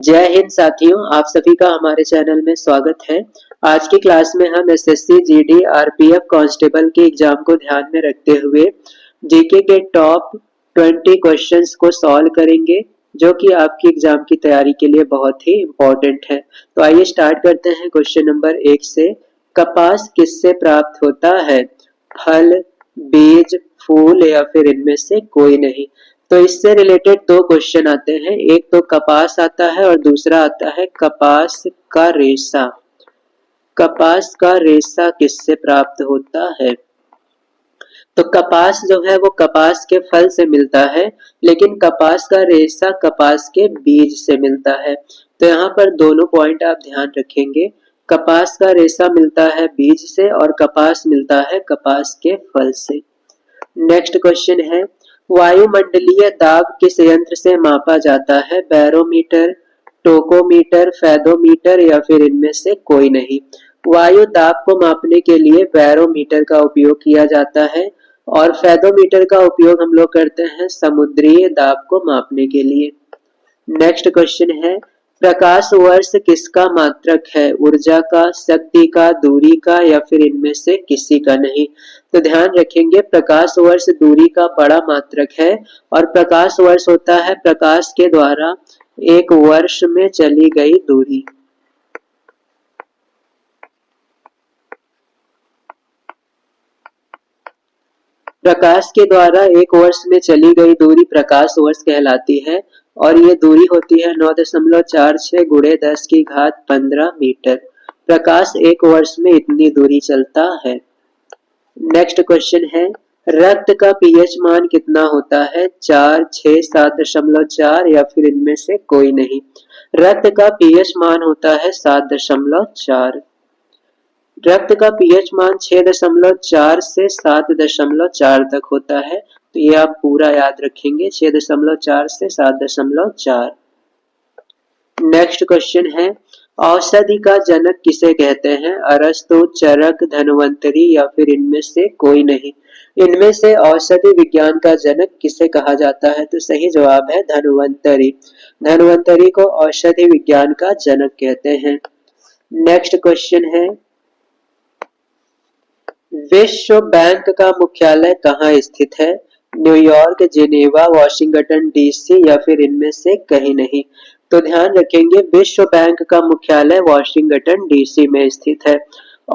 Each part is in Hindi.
जय हिंद साथियों, आप सभी का हमारे चैनल में स्वागत है। आज की क्लास में हम एसएससी, जीडी, आरपीएफ कांस्टेबल के एग्जाम को ध्यान में रखते हुए जीके के टॉप 20 क्वेश्चंस को सॉल्व करेंगे, जो कि आपकी एग्जाम की तैयारी के लिए बहुत ही इम्पोर्टेंट है। तो आइए स्टार्ट करते हैं क्वेश्चन नंबर 1 से। कपास किससे प्राप्त होता है? फल, बीज, फूल या फिर इनमें से कोई नहीं। तो इससे रिलेटेड दो क्वेश्चन आते हैं, एक तो कपास आता है और दूसरा आता है कपास का रेशा। कपास का रेशा किससे प्राप्त होता है? तो कपास जो है वो कपास के फल से मिलता है, लेकिन कपास का रेशा कपास के बीज से मिलता है। तो यहाँ पर दोनों पॉइंट आप ध्यान रखेंगे। कपास का रेशा मिलता है बीज से और कपास मिलता है कपास के फल से। नेक्स्ट क्वेश्चन है, वायुमंडलीय दाब किस यंत्र से मापा जाता है? बैरोमीटर, टोकोमीटर, फेदोमीटर या फिर इनमें से कोई नहीं। वायु दाब को मापने के लिए बैरोमीटर का उपयोग किया जाता है और फेदोमीटर का उपयोग हम लोग करते हैं समुद्री दाब को मापने के लिए। नेक्स्ट क्वेश्चन है, प्रकाश वर्ष किसका मात्रक है? ऊर्जा का, शक्ति का, दूरी का या फिर इनमें से किसी का नहीं। तो ध्यान रखेंगे, प्रकाश वर्ष दूरी का बड़ा मात्रक है और प्रकाश वर्ष होता है प्रकाश के द्वारा एक वर्ष में चली गई दूरी। प्रकाश के द्वारा एक वर्ष में चली गई दूरी प्रकाश वर्ष कहलाती है और ये दूरी होती है 9.46 गुणे 10 की घात 15 मीटर। प्रकाश एक वर्ष में इतनी दूरी चलता है। नेक्स्ट क्वेश्चन है, रक्त का पीएच मान कितना होता है? 4, 6, 7.4 या फिर इनमें से कोई नहीं। रक्त का पीएच मान होता है 7.4। रक्त का पीएच मान 6.4 से 7.4 तक होता है, तो ये आप पूरा याद रखेंगे, 6.4 से 7.4। नेक्स्ट क्वेश्चन है, औषधि का जनक किसे कहते हैं? अरस्तु, चरक, धन्वंतरी या फिर इनमें से कोई नहीं। इनमें से औषधि विज्ञान का जनक किसे कहा जाता है? तो सही जवाब है धन्वंतरी। धन्वंतरी को औषधि विज्ञान का जनक कहते हैं। नेक्स्ट क्वेश्चन है, विश्व बैंक का मुख्यालय कहाँ स्थित है? न्यूयॉर्क, जिनेवा, वॉशिंगटन डीसी या फिर इनमें से कहीं नहीं। तो ध्यान रखेंगे, विश्व बैंक का मुख्यालय वॉशिंगटन डीसी में स्थित है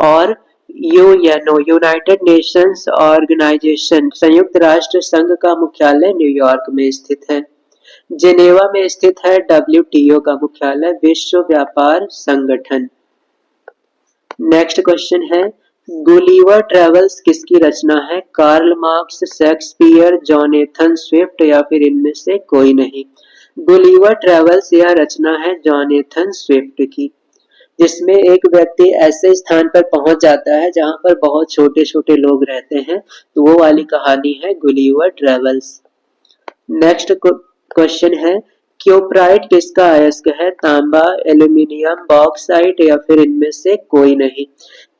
और यूएनओ, यूनाइटेड नेशंस ऑर्गेनाइजेशन, संयुक्त राष्ट्र संघ का मुख्यालय न्यूयॉर्क में स्थित है। जिनेवा में स्थित है डब्ल्यूटीओ का मुख्यालय, विश्व व्यापार संगठन। नेक्स्ट क्वेश्चन है, गुलिवर ट्रेवल्स किसकी रचना है? Karl Marx, Shakespeare, Jonathan Swift या फिर इनमें से कोई नहीं। गुलिवर ट्रेवल्स यह रचना है जोनेथन स्विफ्ट की, जिसमें एक व्यक्ति ऐसे स्थान पर पहुंच जाता है जहां पर बहुत छोटे छोटे लोग रहते हैं, तो वो वाली कहानी है गुलिवर ट्रेवल्स। नेक्स्ट क्वेश्चन है, क्योप्राइट किसका अयस्क है? तांबा, एल्यूमिनियम, बॉक्साइट या फिर इनमें से कोई नहीं।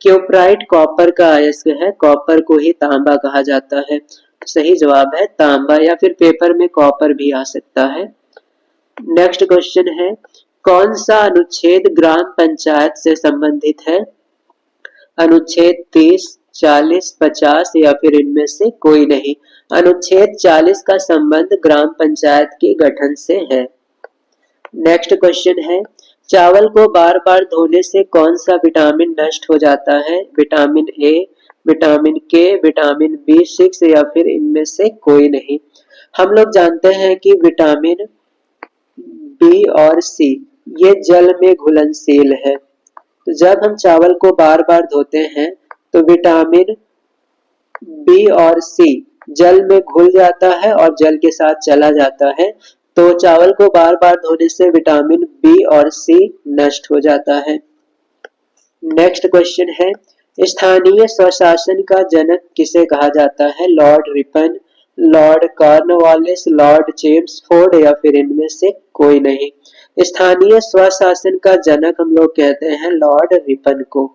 क्योप्राइट कॉपर का अयस्क है, कॉपर को ही तांबा कहा जाता है। सही जवाब है तांबा, या फिर पेपर में कॉपर भी आ सकता है। नेक्स्ट क्वेश्चन है, कौन सा अनुच्छेद ग्राम पंचायत से संबंधित है? अनुच्छेद 30, 40, 50 या फिर इनमें से कोई नहीं। अनुच्छेद 40 का संबंध ग्राम पंचायत के गठन से है। नेक्स्ट क्वेश्चन है, चावल को बार बार धोने से कौन सा विटामिन नष्ट हो जाता है? विटामिन ए, विटामिन के, विटामिन B6 या फिर इनमें से कोई नहीं। हम लोग जानते हैं कि विटामिन बी और सी ये जल में घुलनशील है, तो जब हम चावल को बार बार धोते हैं तो विटामिन बी और सी जल में घुल जाता है और जल के साथ चला जाता है, तो चावल को बार बार धोने से विटामिन बी और सी नष्ट हो जाता है। नेक्स्ट क्वेश्चन है, स्थानीय स्वशासन का जनक किसे कहा जाता है? Lord Ripon, Lord Cornwallis, Lord Chelmsford या फिर इनमें से कोई नहीं। स्थानीय स्वशासन का जनक हम लोग कहते हैं लॉर्ड रिपन को।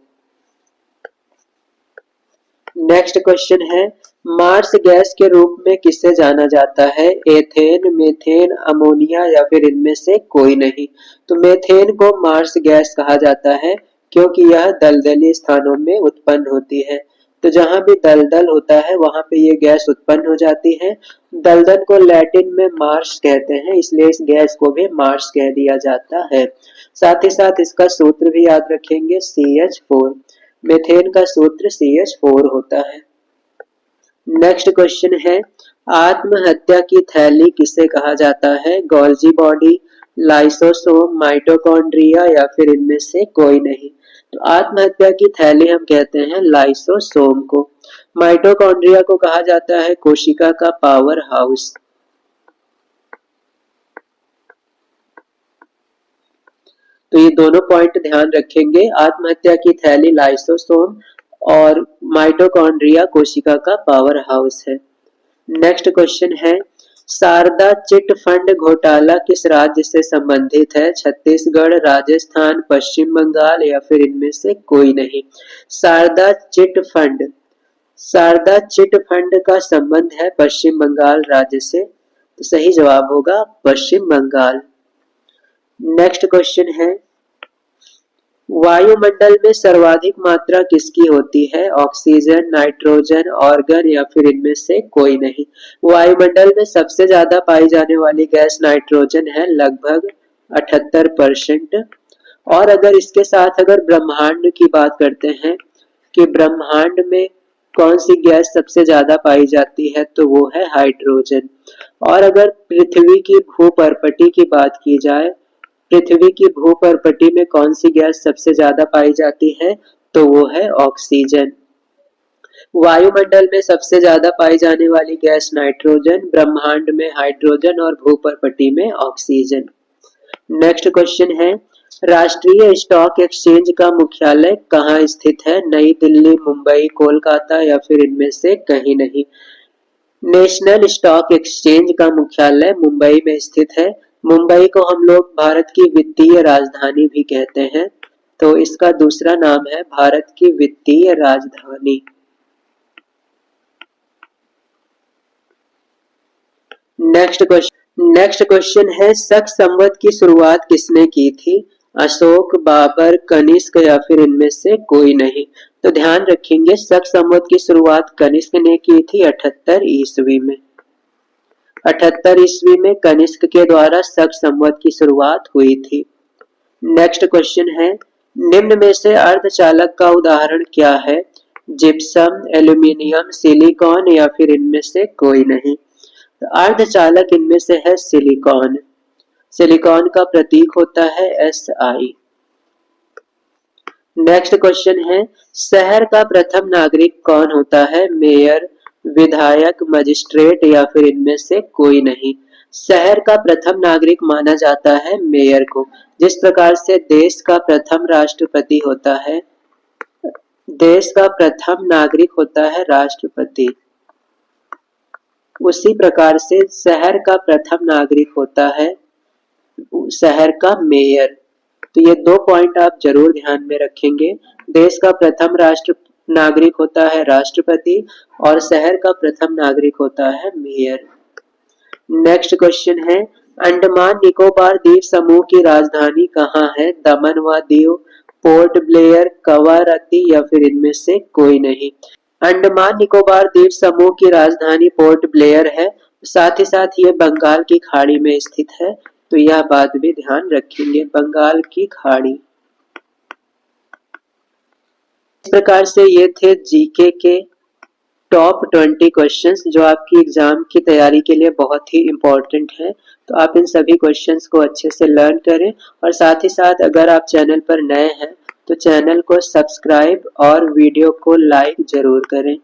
नेक्स्ट क्वेश्चन है, मार्स गैस के रूप में किसे जाना जाता है? एथेन, मीथेन, अमोनिया या फिर इनमें से कोई नहीं। तो मीथेन को मार्स गैस कहा जाता है क्योंकि यह दलदली स्थानों में उत्पन्न होती है। तो जहां भी दलदल होता है वहां पे ये गैस उत्पन्न हो जाती है। दलदल को लैटिन में मार्स कहते हैं, इसलिए इस गैस को भी मार्स कह दिया जाता है। साथ ही साथ इसका सूत्र भी याद रखेंगे, CH4। मीथेन का सूत्र CH4 होता है। नेक्स्ट क्वेश्चन है, आत्महत्या की थैली किसे कहा जाता है? गोल्जी बॉडी, लाइसोसोम, माइटोकॉन्ड्रिया या फिर इनमें से कोई नहीं। तो आत्महत्या की थैली हम कहते हैं लाइसोसोम को। माइटोकॉन्ड्रिया को कहा जाता है कोशिका का पावर हाउस। तो ये दोनों पॉइंट ध्यान रखेंगे, आत्महत्या की थैली लाइसोसोम और माइटोकॉन्ड्रिया कोशिका का पावर हाउस है। नेक्स्ट क्वेश्चन है, शारदा चिट फंड घोटाला किस राज्य से संबंधित है? छत्तीसगढ़, राजस्थान, पश्चिम बंगाल या फिर इनमें से कोई नहीं। शारदा चिट फंड का संबंध है पश्चिम बंगाल राज्य से। तो सही जवाब होगा पश्चिम बंगाल। नेक्स्ट क्वेश्चन है, वायुमंडल में सर्वाधिक मात्रा किसकी होती है? ऑक्सीजन, नाइट्रोजन, ऑर्गन या फिर इनमें से कोई नहीं। वायुमंडल में सबसे ज्यादा पाई जाने वाली गैस नाइट्रोजन है, लगभग 78%। और अगर इसके साथ अगर ब्रह्मांड की बात करते हैं कि ब्रह्मांड में कौन सी गैस सबसे ज्यादा पाई जाती है, तो वो है हाइड्रोजन। और अगर पृथ्वी की भूपर्पटी की बात की जाए, पृथ्वी की भूपर्पटी में कौन सी गैस सबसे ज्यादा पाई जाती है, तो वो है ऑक्सीजन। वायुमंडल में सबसे ज्यादा पाई जाने वाली गैस नाइट्रोजन, ब्रह्मांड में हाइड्रोजन और भूपर्पटी में ऑक्सीजन। नेक्स्ट क्वेश्चन है, राष्ट्रीय स्टॉक एक्सचेंज का मुख्यालय कहाँ स्थित है? नई दिल्ली, मुंबई, कोलकाता या फिर इनमें से कहीं नहीं। नेशनल स्टॉक एक्सचेंज का मुख्यालय मुंबई में स्थित है। मुंबई को हम लोग भारत की वित्तीय राजधानी भी कहते हैं, तो इसका दूसरा नाम है भारत की वित्तीय राजधानी। नेक्स्ट क्वेश्चन है, शक संवत की शुरुआत किसने की थी? अशोक, बाबर, कनिष्क या फिर इनमें से कोई नहीं। तो ध्यान रखेंगे, शक संवत की शुरुआत कनिष्क ने की थी 78 ईस्वी में। 78 ईस्वी में कनिष्क के द्वारा शक संवत की शुरुआत हुई थी। नेक्स्ट क्वेश्चन है, निम्न में से अर्धचालक का उदाहरण क्या है? जिप्सम, एल्यूमिनियम, सिलिकॉन या फिर इनमें से कोई नहीं। तो अर्धचालक इनमें से है सिलिकॉन। सिलिकॉन का प्रतीक होता है Si। नेक्स्ट क्वेश्चन है, शहर का प्रथम नागरिक कौन होता है? मेयर, विधायक, मजिस्ट्रेट या फिर इनमें से कोई नहीं। शहर का प्रथम नागरिक माना जाता है मेयर को। जिस प्रकार से देश का प्रथम राष्ट्रपति होता है, देश का प्रथम नागरिक होता है राष्ट्रपति, उसी प्रकार से शहर का प्रथम नागरिक होता है शहर का मेयर। तो ये दो पॉइंट आप जरूर ध्यान में रखेंगे। देश का प्रथम राष्ट्र नागरिक होता है राष्ट्रपति और शहर का प्रथम नागरिक होता है मेयर। नेक्स्ट क्वेश्चन है, अंडमान निकोबार द्वीप समूह की राजधानी कहाँ है? दमन व दीव, पोर्ट ब्लेयर, कवारत्ती या फिर इनमें से कोई नहीं। अंडमान निकोबार द्वीप समूह की राजधानी पोर्ट ब्लेयर है। साथ ही साथ ये बंगाल की खाड़ी में स्थित है, तो यह बात भी ध्यान रखेंगे, बंगाल की खाड़ी। इस प्रकार से ये थे जीके के टॉप 20 क्वेश्चंस जो आपकी एग्जाम की तैयारी के लिए बहुत ही इम्पोर्टेंट है। तो आप इन सभी क्वेश्चंस को अच्छे से लर्न करें और साथ ही साथ अगर आप चैनल पर नए हैं तो चैनल को सब्सक्राइब और वीडियो को लाइक जरूर करें।